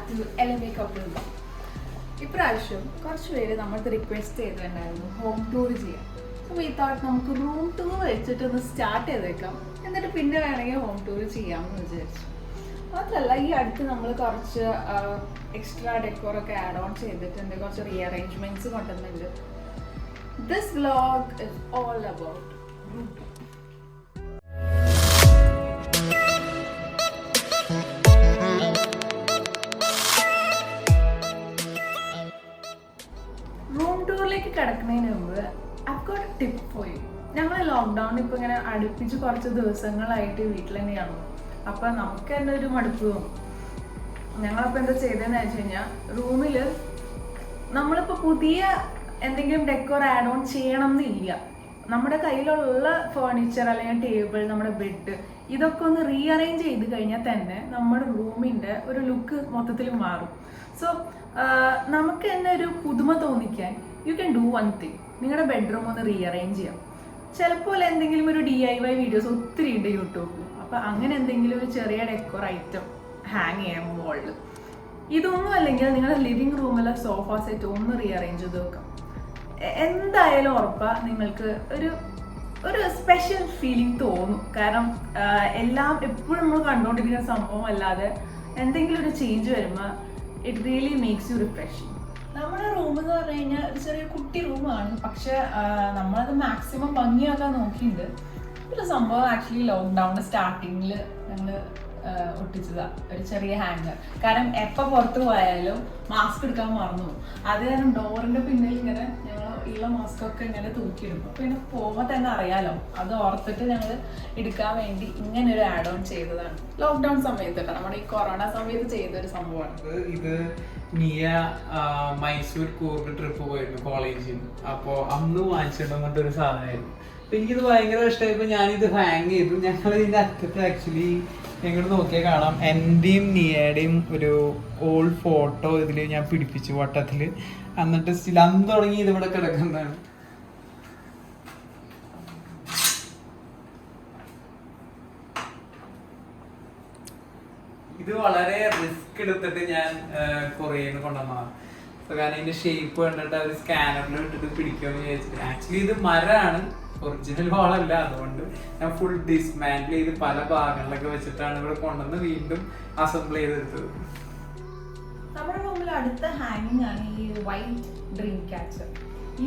to LMA couple. ഇപ്രാവശ്യം കുറച്ച് പേര് നമ്മൾക്ക് റിക്വസ്റ്റ് ചെയ്തിട്ടുണ്ടായിരുന്നു ഹോം ടൂർ ചെയ്യാം. സോ വി തോട്ട് നമുക്ക് റൂം ടൂർ വെച്ചിട്ടൊന്ന് സ്റ്റാർട്ട് ചെയ്തേക്കാം, എന്നിട്ട് പിന്നെ വേണമെങ്കിൽ ഹോം ടൂർ ചെയ്യാമെന്ന് വിചാരിച്ചു. മാത്രമല്ല ഈ അടുത്ത് നമ്മൾ കുറച്ച് എക്സ്ട്രാ ഡെക്കോറൊക്കെ ആഡ് ഓൺ ചെയ്തിട്ടുണ്ട്, കുറച്ച് റീഅറേഞ്ച്മെൻറ്റ്സ് കൊണ്ടുവന്നിട്ടുണ്ട്. This vlog is all about room tour. Room ടൂറിലേക്ക് കിടക്കുന്നതിന് മുമ്പ് I've got a tip for you. ഞങ്ങൾ ലോക്ക്ഡൗണിൽ ഇപ്പോൾ ഇങ്ങനെ അടുപ്പിച്ച് കുറച്ച് ദിവസങ്ങളായിട്ട് വീട്ടിൽ തന്നെയാണ്. അപ്പം നമുക്ക് തന്നെ ഒരു മടുപ്പ് തോന്നും. ഞങ്ങളപ്പോൾ എന്താ ചെയ്തതെന്ന് വെച്ച് കഴിഞ്ഞാൽ റൂമിൽ നമ്മളിപ്പോൾ പുതിയ എന്തെങ്കിലും ഡെക്കോർ ആഡ് ഓൺ ചെയ്യണം എന്നില്ല. നമ്മുടെ കയ്യിലുള്ള ഫേർണിച്ചർ അല്ലെങ്കിൽ ടേബിൾ, നമ്മുടെ ബെഡ്, ഇതൊക്കെ ഒന്ന് റീഅറേഞ്ച് ചെയ്ത് കഴിഞ്ഞാൽ തന്നെ നമ്മുടെ റൂമിൻ്റെ ഒരു ലുക്ക് മൊത്തത്തിൽ മാറും. സോ നമുക്ക് തന്നെ ഒരു പുതുമ തോന്നിക്കാൻ you can do one thing. നിങ്ങളുടെ ബെഡ്റൂം ഒന്ന് റീഅറേഞ്ച് ചെയ്യാം. ചിലപ്പോൾ എന്തെങ്കിലും ഒരു DIY വീഡിയോസ് ഒത്തിരി ഉണ്ട് യൂട്യൂബിൽ. അപ്പോൾ അങ്ങനെ എന്തെങ്കിലും ഒരു ചെറിയ ഡെക്കോർ ഐറ്റം ഹാങ് ചെയ്യാം വാളിൽ. ഇതൊന്നും അല്ലെങ്കിൽ നിങ്ങളുടെ ലിവിങ് റൂമിലെ സോഫ സെറ്റ് ഒന്ന് റീഅറേഞ്ച് ചെയ്ത് വെക്കാം. എന്തായാലും ഉറപ്പാണ് നിങ്ങൾക്ക് ഒരു സ്പെഷ്യൽ ഫീലിംഗ് തോന്നും. കാരണം എല്ലാം എപ്പോഴും നമ്മൾ കണ്ടുകൊണ്ടിരിക്കുന്ന സംഭവം അല്ലാതെ എന്തെങ്കിലും ഒരു ചേഞ്ച് വരുമ്പോൾ it really makes you refreshing. നമ്മുടെ റൂം എന്ന് പറഞ്ഞു കഴിഞ്ഞാൽ ഒരു ചെറിയ കുട്ടി റൂമാണ്, പക്ഷെ നമ്മളത് മാക്സിമം ഭംഗിയാക്കാൻ നോക്കിയിട്ടുണ്ട്. ഒരു സംഭവം ആക്ച്വലി ലോക്ക്ഡൗണിൻ്റെ സ്റ്റാർട്ടിങ്ങിൽ ഞങ്ങൾ ഒട്ടിച്ചതാണ്, ഒരു ചെറിയ ഹാങ്ങർ. കാരണം എപ്പോൾ പുറത്ത് പോയാലും മാസ്ക് എടുക്കാൻ മറന്നു പോകും. അത് കാരണം ഡോറിൻ്റെ പിന്നിൽ ഇങ്ങനെ ഞങ്ങൾ ഉള്ള മാസ്കൊക്കെ ഇങ്ങനെ തൂക്കിയിടും. അപ്പോൾ പിന്നെ പോകുമ്പോൾ തന്നെ അറിയാലോ, അത് ഓർത്തിട്ട് ഞങ്ങൾ എടുക്കാൻ വേണ്ടി ഇങ്ങനെ ഒരു ആഡ് ഓൺ ചെയ്തതാണ്. ലോക്ക്ഡൗൺ സമയത്ത് കേട്ടോ, നമ്മുടെ ഈ കൊറോണ സമയത്ത് ചെയ്തൊരു സംഭവമാണ് ഇത്. മിയ മൈസൂർ കൂർഗ് ട്രിപ്പ് പോയിരുന്നു കോളേജിൽ നിന്ന്. അപ്പോൾ അന്ന് വാങ്ങിച്ചിട്ടുണ്ടെന്നൊരു സാധനമായിരുന്നു. അപ്പം എനിക്കിത് ഭയങ്കര ഇഷ്ടമായപ്പോൾ ഞാനിത് ഹാങ് ചെയ്തു. ഞങ്ങൾ ഇതിൻ്റെ അറ്റത്ത് ആക്ച്വലി എങ്ങോട്ട് നോക്കിയാൽ കാണാം എൻ്റെയും നിയയുടെയും ഒരു ഓൾഡ് ഫോട്ടോ ഇതിൽ ഞാൻ പിടിപ്പിച്ചു വട്ടത്തിൽ. എന്നിട്ട് സ്റ്റിൽ അന്ന് തുടങ്ങി ഇതിവിടെ കിടക്കുന്നതാണ്. ഇത് വളരെ റിസ്ക് എടുത്തിട്ട് ഞാൻ കൊറിയന്ന് കൊണ്ടുവന്നതാണ്. കാരണം ഇതിന്റെ ഷേപ്പ് കണ്ടിട്ട് അവർ സ്കാനറിൽ ഇട്ടിട്ട് പിടിക്കുമെന്ന് വിചാരിച്ചിട്ട്. ആക്ച്വലി ഇത് മരമാണ്, ഒറിജിനൽ വാളല്ല. അതുകൊണ്ട് ഞാൻ ഫുൾ ഡിസ്മാൻഡിൽ ചെയ്ത് പല ഭാഗങ്ങളിലൊക്കെ വെച്ചിട്ടാണ് ഇവിടെ കൊണ്ടുവന്ന് വീണ്ടും അസംബിൾ ചെയ്തെടുത്തത്. നമ്മുടെ റൂമിൽ അടുത്ത ഹാങ്ങിങ് ആണ് ഈ വൈറ്റ് ഡ്രീം ക്യാച്ചർ.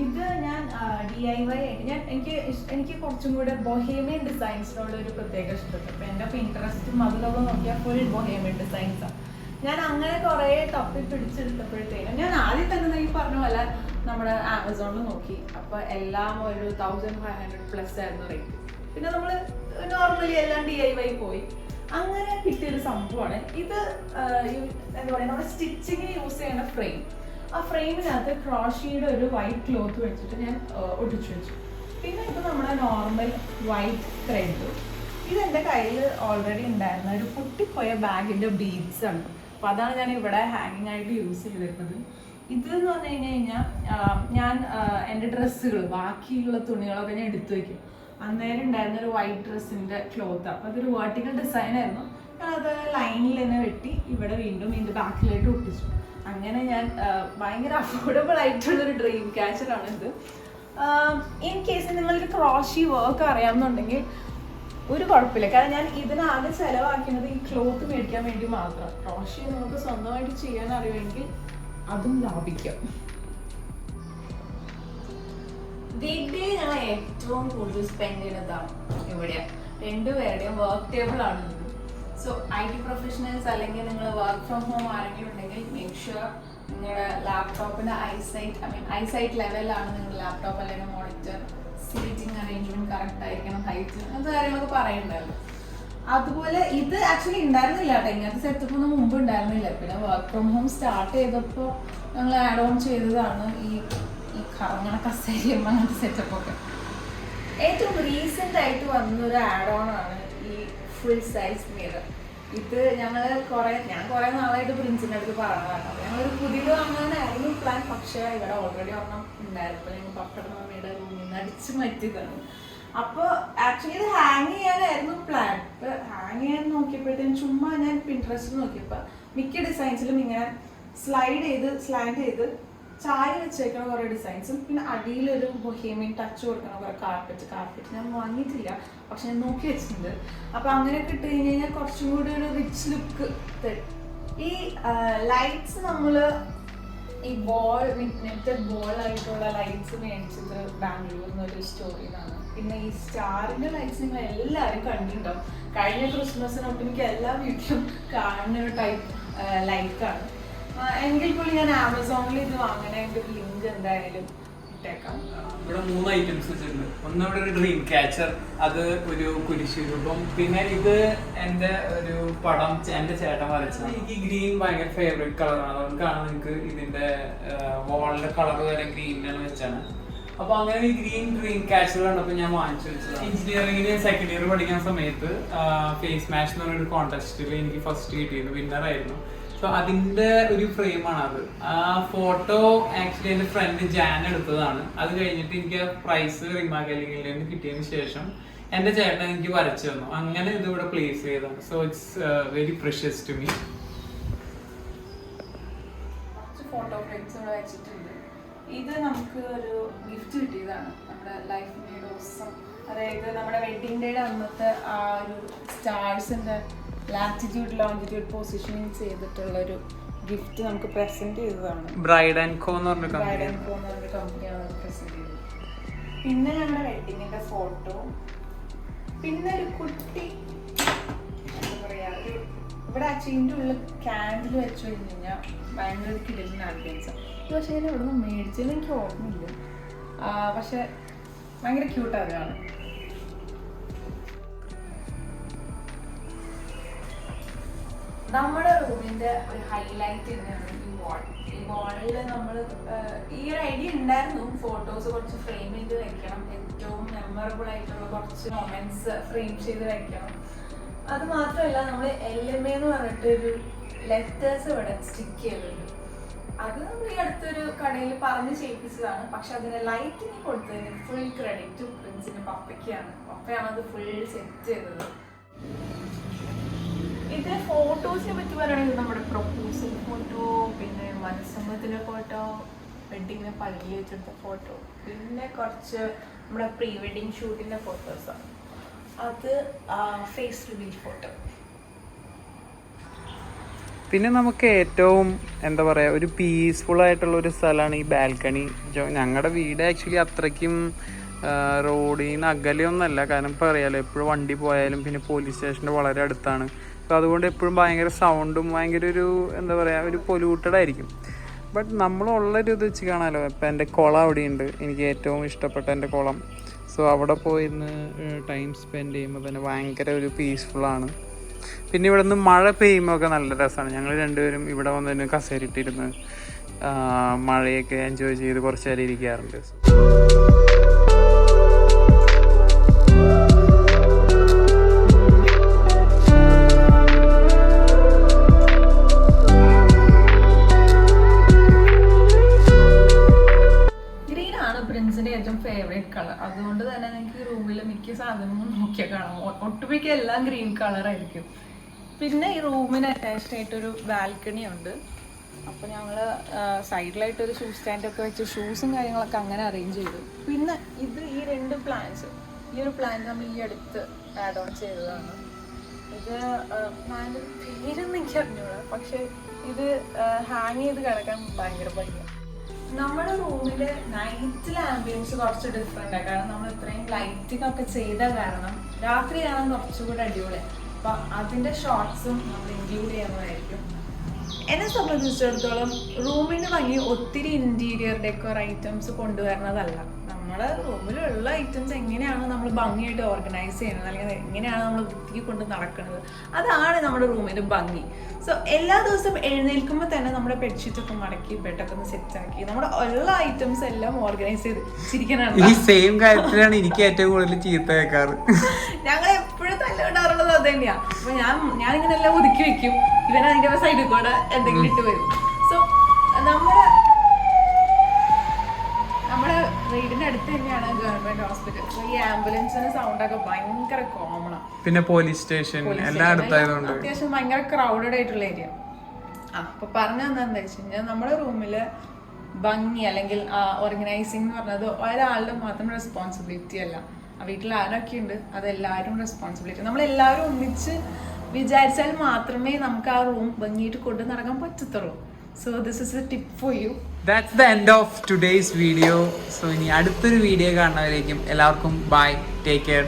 ഇത് ഞാൻ DIY ആയിട്ട് എനിക്ക് കുറച്ചും കൂടെ ബൊഹേമിയൻ ഡിസൈൻസിനോട് ഒരു പ്രത്യേക ഇഷ്ടപ്പെട്ടു. അപ്പോൾ എൻ്റെ പിൻട്രസ്റ്റും അതിലൊക്കെ നോക്കിയാൽ ഫുൾ ബൊഹേമിയൻ ഡിസൈൻസാണ്. ഞാൻ അങ്ങനെ കുറേ തപ്പി പിടിച്ചെടുത്തപ്പോഴത്തേനും ഞാൻ ആദ്യം തന്നെ ഈ പറഞ്ഞ പോലെ നമ്മുടെ ആമസോണിൽ നോക്കി. അപ്പോൾ എല്ലാം ഒരു 1500+ ആയിരുന്നു റേറ്റ്. പിന്നെ നമ്മൾ നോർമലി എല്ലാം DIY പോയി. അങ്ങനെ കിട്ടിയൊരു സംഭവമാണ് ഇത്. എന്താ പറയുക, നമ്മുടെ സ്റ്റിച്ചിങ്ങിന് യൂസ് ചെയ്യുന്ന ഫ്രെയിം. ആ ഫ്രെയിമിനകത്ത് ക്രോഷിയുടെ ഒരു വൈറ്റ് ക്ലോത്ത് വെച്ചിട്ട് ഞാൻ ഒട്ടിച്ചു വെച്ചു. പിന്നെ ഇത് നമ്മുടെ നോർമൽ വൈറ്റ് ത്രെഡ്. ഇതെൻ്റെ കയ്യിൽ ഓൾറെഡി ഉണ്ടായിരുന്ന ഒരു പൊട്ടിപ്പോയ ബാഗിൻ്റെ ബീഡ്സ് ആണ്. അപ്പോൾ അതാണ് ഞാൻ ഇവിടെ ഹാങ്ങിങ് ആയിട്ട് യൂസ് ചെയ്തിരുന്നത്. ഇതെന്ന് പറഞ്ഞു കഴിഞ്ഞാൽ ഞാൻ എൻ്റെ ഡ്രസ്സുകൾ, ബാക്കിയുള്ള തുണികളൊക്കെ ഞാൻ എടുത്തു വയ്ക്കും. അന്നേരം ഉണ്ടായിരുന്ന ഒരു വൈറ്റ് ഡ്രസ്സിൻ്റെ ക്ലോത്താണ്. അപ്പോൾ അതൊരു വേർട്ടിക്കൽ ഡിസൈനായിരുന്നു. അത് ലൈനിൽ തന്നെ വെട്ടി ഇവിടെ വീണ്ടും ഇതിൻ്റെ ബാക്കിലായിട്ട് ഒട്ടിച്ചു. അങ്ങനെ ഞാൻ ഭയങ്കര അഫോർഡബിൾ ആയിട്ടുള്ളൊരു ഡ്രീം ക്യാച്ചറാണിത്. ഇൻ കേസ് നിങ്ങൾക്ക് ക്രോഷി വർക്ക് അറിയാമെന്നുണ്ടെങ്കിൽ ഒരു കുഴപ്പമില്ല. കാരണം ഞാൻ ഇതിനാകെ ചിലവാക്കുന്നത് ഈ ക്ലോത്ത് മേടിക്കാൻ വേണ്ടി മാത്രം. ക്രോഷി നമുക്ക് സ്വന്തമായിട്ട് ചെയ്യാൻ അറിയുമെങ്കിൽ അതും ലാഭിക്കാം. വീക്ക് ഡേ ഞങ്ങൾ ഏറ്റവും കൂടുതൽ സ്പെൻഡ് ചെയ്യുന്നതാണ് ഇവിടെയാണ്. രണ്ടുപേരുടെയും വർക്ക് ടേബിൾ ആണ്. സോ IT പ്രൊഫഷണൽസ് അല്ലെങ്കിൽ നിങ്ങൾ വർക്ക് ഫ്രം ഹോം ആരെങ്കിലും ഉണ്ടെങ്കിൽ മേക്ക് ഷുവർ നിങ്ങളുടെ ലാപ്ടോപ്പിൻ്റെ ഐസൈറ്റ് ലെവലിലാണ് നിങ്ങളുടെ ലാപ്ടോപ്പ് അല്ലെങ്കിൽ മോണിറ്റർ, സീറ്റിംഗ് അറേഞ്ച്മെന്റ് കറക്റ്റ് ആയിരിക്കണം, ഹൈറ്റ്, അങ്ങനത്തെ കാര്യങ്ങളൊക്കെ പറയുന്നുണ്ടായിരുന്നു. അതുപോലെ ഇത് ആക്ച്വലി ഉണ്ടായിരുന്നില്ല കേട്ടോ, ഇങ്ങനത്തെ സെറ്റപ്പ് ഒന്നും മുമ്പ് ഉണ്ടായിരുന്നില്ല. പിന്നെ വർക്ക് ഫ്രം ഹോം സ്റ്റാർട്ട് ചെയ്തപ്പോൾ ഞങ്ങൾ ആഡ് ഓൺ ചെയ്തതാണ് ഈ കറങ്ങണ കസേരയും അങ്ങനത്തെ സെറ്റപ്പൊക്കെ. ഏറ്റവും റീസെൻ്റ് ആയിട്ട് വന്നൊരു ആഡ് ഓൺ ആണ് ഈ ഫുൾ സൈസ് മിറർ. ഇത് ഞാൻ കുറേ നാളായിട്ട് പ്രിൻസിൻ്റെ അടുത്ത് പറഞ്ഞതാണ്. ഞങ്ങളൊരു പുതിയത് വാങ്ങാനായിരുന്നു പ്ലാൻ. പക്ഷേ ഇവിടെ ഓൾറെഡി ഒരെണ്ണം ഉണ്ടായിരുന്നു. ഞങ്ങൾ പപ്പട മമ്മിയുടെ റൂമിൽ നിന്ന് അടിച്ചു മാറ്റിയതാണ്. അപ്പോൾ ആക്ച്വലി ഇത് ഹാങ് ചെയ്യാനായിരുന്നു പ്ലാൻ. ഇപ്പോൾ ഹാങ് ചെയ്യാൻ നോക്കിയപ്പോഴത്തേക്കും ചുമ്മാ ഞാൻ പിൻട്രസ്റ്റ് നോക്കിയപ്പോൾ മിക്ക ഡിസൈൻസിലും ഇങ്ങനെ സ്ലാൻഡ് ചെയ്ത് ചാരി വെച്ചേക്കണ കുറേ ഡിസൈൻസും പിന്നെ അടിയിലൊരു ബൊഹേമിയൻ ടച്ച് കൊടുക്കണ കുറേ കാർപ്പറ്റ് ഞാൻ വാങ്ങിയിട്ടില്ല, പക്ഷെ ഞാൻ നോക്കി വെച്ചിട്ടുണ്ട്. അപ്പോൾ അങ്ങനെയൊക്കെ ഇട്ട് കഴിഞ്ഞ് കഴിഞ്ഞാൽ കുറച്ചും കൂടി ഒരു റിച്ച് ലുക്ക് തരും. ഈ ലൈറ്റ്സ് നമ്മൾ ഈ നെറ്റഡ് ബോളായിട്ടുള്ള ലൈറ്റ്സ് മേടിച്ചത് ബാംഗ്ലൂരിൽ നിന്നൊരു സ്റ്റോറിൽ നിന്നാണ്. പിന്നെ ഈ സ്റ്റാറിൻ്റെ ലൈറ്റ്സ് നിങ്ങൾ എല്ലാവരും കണ്ടിട്ടുണ്ടാവും. കഴിഞ്ഞ ക്രിസ്മസിനൊപ്പം എനിക്ക് എല്ലാ വീട്ടിലും കാണുന്ന ഒരു ടൈപ്പ് ലൈറ്റാണ്. എങ്കിൽ പോലും ഞാൻ ആമസോണിൽ ഇത് വാങ്ങാനായിട്ട് ഒരു ലിങ്ക് എന്തായാലും ഇട്ടേക്കാം. ഇവിടെ 3 ഐറ്റംസ് വെച്ചിട്ടുണ്ട്. ഒന്ന് ഇവിടെ ഒരു ഡ്രീം ക്യാച്ചർ, അത് ഒരു കുരിശ് രൂപം. പിന്നെ ഇത് എൻ്റെ ഒരു പടം എൻ്റെ ചേട്ടൻ വരച്ചത്. എനിക്ക് ഗ്രീൻ ഭയങ്കര ഫേവറേറ്റ് കളറാണ്, അതുകൊണ്ടാണ് നിങ്ങൾക്ക് ഇതിൻ്റെ വാളിൻ്റെ കളർ വരെ ഗ്രീനാണ് വെച്ചാണ്. അപ്പൊ അങ്ങനെ ഈ ഗ്രീൻ ഡ്രീം ക്യാച്ചർ കണ്ടപ്പോൾ ഞാൻ വാങ്ങിച്ചു വെച്ചത്. എഞ്ചിനീയറിംഗിന് സെക്കൻഡ് ഇയർ പഠിക്കുന്ന സമയത്ത് ഫേസ് മാച്ച് എന്ന് പറഞ്ഞൊരു കോൺടെസ്റ്റിൽ എനിക്ക് ഫസ്റ്റ് കിട്ടിയിരുന്നു, വിന്നറായിരുന്നു. സോ അതിന്റെ ഒരു ഫ്രെയിമാണ് അത്. ആ ഫോട്ടോ ആക്ച്വലി എൻ്റെ ഫ്രണ്ട് ജാൻ എടുത്തതാണ്. അത് കഴിഞ്ഞിട്ട് എനിക്ക് പ്രൈസ് റിമാഗലിംഗിൽ നിന്ന് കിട്ടിയതിന് ശേഷം എൻ്റെ ചേട്ടൻ എനിക്ക് വരച്ചു തന്നു. അങ്ങനെ ഇത് ഇവിടെ പ്ലേസ് ചെയ്തതാണ്. So it's very precious to me. Photo frames ഇവിടെ വെച്ചിട്ടുണ്ട്. ഇത് നമുക്ക് ഒരു ഗിഫ്റ്റ് കിട്ടിയതാണ്, നമ്മുടെ ലൈഫ് മെയ്ഡ് ഓസം. അതായത് നമ്മുടെ വെഡിങ് ഡേയുടെ അന്നത്തെ ആ ഒരു സ്റ്റാർസിൻ്റെ ലാറ്റിറ്റ്യൂഡ് ലോഞ്ചിറ്റ്യൂഡ് പൊസിഷനിങ് ചെയ്തിട്ടുള്ളൊരു ഗിഫ്റ്റ് നമുക്ക് പ്രസന്റ് ചെയ്തതാണ്. ബ്രൈഡ് ആൻഡ് കോ എന്ന് പറഞ്ഞ കമ്പനിയാണ് പ്രസന്റ് ചെയ്തത്. പിന്നെ ഞങ്ങളുടെ വെഡിങ്ങിന്റെ ഫോട്ടോ, പിന്നെ ഒരു കുട്ടി എന്താ പറയാ, ഒരു ഇവിടെ അച്ഛൻ്റെ ഉള്ളിൽ ക്യാൻഡിൽ വെച്ച് കഴിഞ്ഞ് കഴിഞ്ഞാൽ ഭയങ്കര കിടലിന് ആംബിയൻസ്. പക്ഷേ ഞാൻ ഇവിടെ നിന്ന് മേടിച്ചതെന്ന് എനിക്ക് ഓർമ്മയില്ല, പക്ഷെ ഭയങ്കര ക്യൂട്ടാണ് കാണാൻ. നമ്മുടെ റൂമിന്റെ ഒരു ഹൈലൈറ്റ് തന്നെയാണ് ഈ വാൾ. ഈ വാളിൽ നമ്മൾ ഈ ഒരു ഐഡിയ ഉണ്ടായിരുന്നു, ഫോട്ടോസ് കുറച്ച് ഫ്രെയിം ചെയ്ത് വെക്കണം, ഏറ്റവും മെമ്മറബിൾ ആയിട്ടുള്ള കുറച്ച് മൊമെന്റ്സ് ഫ്രെയിം ചെയ്ത് വെക്കണം. അത് മാത്രമല്ല നമ്മൾ LMA എന്ന് പറഞ്ഞിട്ട് ഒരു ലെറ്റേഴ്സ് ഇവിടെ സ്റ്റിക്ക് ചെയ്തിട്ടുണ്ട്. അത് നമ്മൾ ഈ അടുത്തൊരു കടയിൽ പറഞ്ഞ് ചെയ്യിപ്പിച്ചതാണ്. പക്ഷെ അതിന് ലൈറ്റിങ് കൊടുത്തതിന് ഫുൾ ക്രെഡിറ്റ് പ്രിൻസിന്റെ പപ്പയ്ക്കാണ്. പപ്പയാണ് അത് ഫുൾ സെറ്റ് ചെയ്തത്. ഇതിന് ഫോട്ടോസിനെ പറ്റി പറയുകയാണെങ്കിൽ നമ്മുടെ പ്രൊപ്പോസൽ ഫോട്ടോ, പിന്നെ മനസ്സമ്മതത്തിൻ്റെ ഫോട്ടോ, വെഡിങ്ങിന് പള്ളിയിൽ വെച്ചെടുത്ത ഫോട്ടോ, പിന്നെ കുറച്ച് നമ്മുടെ പ്രീ വെഡിങ് ഷൂട്ടിൻ്റെ ഫോട്ടോസാണ്. അത് ഫേസ് റിവീൽ ഫോട്ടോ. പിന്നെ നമുക്ക് ഏറ്റവും എന്താ പറയുക ഒരു പീസ്ഫുൾ ആയിട്ടുള്ള ഒരു സ്ഥലമാണ് ഈ ബാൽക്കണി. ഞങ്ങളുടെ വീട് ആക്ച്വലി അത്രയ്ക്കും റോഡിൽ നിന്ന് അകലെയൊന്നുമല്ല, കാരണം ഇപ്പോൾ അറിയാലോ എപ്പോഴും വണ്ടി പോയാലും പിന്നെ പോലീസ് സ്റ്റേഷൻ്റെ വളരെ അടുത്താണ്. അപ്പോൾ അതുകൊണ്ട് എപ്പോഴും ഭയങ്കര സൗണ്ടും ഭയങ്കര ഒരു എന്താ പറയുക ഒരു പൊല്യൂട്ടഡ് ആയിരിക്കും. ബട്ട് നമ്മളുള്ളൊരു ഇത് വെച്ച് കാണാമല്ലോ. ഇപ്പം എൻ്റെ കുളം അവിടെയുണ്ട്, എനിക്ക് ഏറ്റവും ഇഷ്ടപ്പെട്ട എൻ്റെ കുളം. സോ അവിടെ പോയിരുന്ന് ടൈം സ്പെൻഡ് ചെയ്യുമ്പോൾ തന്നെ ഭയങ്കര ഒരു പീസ്ഫുള്ളാണ്. പിന്നെ ഇവിടെ നിന്ന് മഴ പെയ്യുമ്പോൾ ഒക്കെ നല്ല രസമാണ്. ഞങ്ങൾ രണ്ടുപേരും ഇവിടെ വന്നതിന് കസേരയിട്ടിരുന്ന് മഴയൊക്കെ എൻജോയ് ചെയ്ത് കുറച്ച് നേരം ഇരിക്കാറുണ്ട്. ഏറ്റവും ഫേവറേറ്റ് കളർ, അതുകൊണ്ട് തന്നെ നിങ്ങൾക്ക് റൂമിൽ മിക്ക സാധനങ്ങളും നോക്കിയാൽ കാണാം, ഒട്ടുമിക്ക എല്ലാം ഗ്രീൻ കളറായിരിക്കും. പിന്നെ ഈ റൂമിന് അറ്റാച്ച്ഡ് ആയിട്ടൊരു ബാൽക്കണി ഉണ്ട്. അപ്പോൾ ഞങ്ങൾ സൈഡിലായിട്ടൊരു ഷൂ സ്റ്റാൻഡൊക്കെ വെച്ച് ഷൂസും കാര്യങ്ങളൊക്കെ അങ്ങനെ അറേഞ്ച് ചെയ്തു. പിന്നെ ഇത് ഈ 2 പ്ലാന്റ്സ്, ഈ ഒരു പ്ലാന്റ് നമ്മൾ ഈ അടുത്ത് ആഡ് ഓൺ ചെയ്തതാണ്. ഇത് പ്ലാന്റ് പേരൊന്നും എനിക്ക് അറിഞ്ഞൂടാ, പക്ഷെ ഇത് ഹാങ് ചെയ്ത് കിടക്കാൻ ഭയങ്കര ഭംഗിയാണ്. നമ്മുടെ റൂമിൽ നൈറ്റിലെ ആംബിയൻസ് കുറച്ച് ഡിഫറെൻ്റ് ആണ്, കാരണം നമ്മൾ ഇത്രയും ലൈറ്റിംഗ് ഒക്കെ ചെയ്ത കാരണം രാത്രി കാണാൻ കുറച്ചുകൂടി അടിപൊളിയാണ്. അപ്പം അതിൻ്റെ ഷോർട്ട്സും നമ്മൾ ഇൻക്ലൂഡ് ചെയ്യുന്നതായിരിക്കും. എന്നെ സംബന്ധിച്ചിടത്തോളം റൂമിന് ഭംഗി ഒത്തിരി ഇൻറ്റീരിയർ ഡെക്കോർ ഐറ്റംസ് കൊണ്ടുവരുന്നതല്ല. നമ്മുടെ റൂമിലുള്ള ഐറ്റംസ് എങ്ങനെയാണ് നമ്മൾ ഭംഗിയായിട്ട് ഓർഗനൈസ് ചെയ്യുന്നത്, അല്ലെങ്കിൽ എങ്ങനെയാണ് നമ്മൾ വൃത്തിക്ക് കൊണ്ട് നടക്കുന്നത്, അതാണ് നമ്മുടെ റൂമിൻ്റെ ഭംഗി. സോ എല്ലാ ദിവസവും എഴുന്നേൽക്കുമ്പോൾ തന്നെ നമ്മുടെ ബെഡ്ഷീറ്റൊക്കെ മടക്കി ബെഡൊക്കെ ഒന്ന് സെറ്റാക്കി നമ്മുടെ ഉള്ള ഐറ്റംസ് എല്ലാം ഓർഗനൈസ് ചെയ്ത് ചിരിക്കാനാണ്. ഈ സെയിം കാര്യത്തിലാണ് എനിക്ക് ഏറ്റവും കൂടുതൽ ചീത്ത കേൾക്കാറ്. ഞങ്ങൾ എപ്പോഴും തല്ലുകൊണ്ടാറുള്ളത് അത് തന്നെയാണ്. അപ്പൊ ഞാനിങ്ങനെ എല്ലാം ഒതുക്കി വെക്കും, ഇവൻ അതിന്റെ സൈഡിൽ കൂടെ എന്തെങ്കിലും ഇട്ട് വരും. സോ നമ്മുടെ വീടിന്റെ അടുത്ത് തന്നെയാണ് ഗവൺമെന്റ് ഹോസ്പിറ്റൽ. സോ ഈ ആംബുലൻസിന്റെ സൗണ്ട് ഒക്കെ ഭയങ്കര കോമൺ ആണ്. പിന്നെ പോലീസ് സ്റ്റേഷൻ എല്ലാം അടുത്തായതുകൊണ്ട് അത്യാവശ്യം ഭയങ്കര ക്രൗഡഡ് ആയിട്ടുള്ള ഏരിയ. അപ്പൊ പറഞ്ഞ എന്താന്ന് വെച്ച് കഴിഞ്ഞാൽ നമ്മുടെ റൂമില് ഭംഗി അല്ലെങ്കിൽ ഓർഗനൈസിങ് എന്ന് പറഞ്ഞത് ഒരാളുടെ മാത്രം റെസ്പോൺസിബിലിറ്റി അല്ല. വീട്ടിൽ ആരൊക്കെ ഉണ്ട് അതെല്ലാവരും റെസ്പോൺസിബിലിറ്റി. നമ്മളെല്ലാവരും ഒന്നിച്ച് വിചാരിച്ചാൽ മാത്രമേ നമുക്ക് ആ റൂം ഭംഗിയായിട്ട് കൊണ്ടു നടക്കാൻ പറ്റത്തുള്ളൂ. So this is A tip for you. That's the end of today's video. So ഇനി അടുത്തൊരു വീഡിയോ കാണുന്നവരേക്കും എല്ലാവർക്കും ബൈ, ടേക്ക് കെയർ.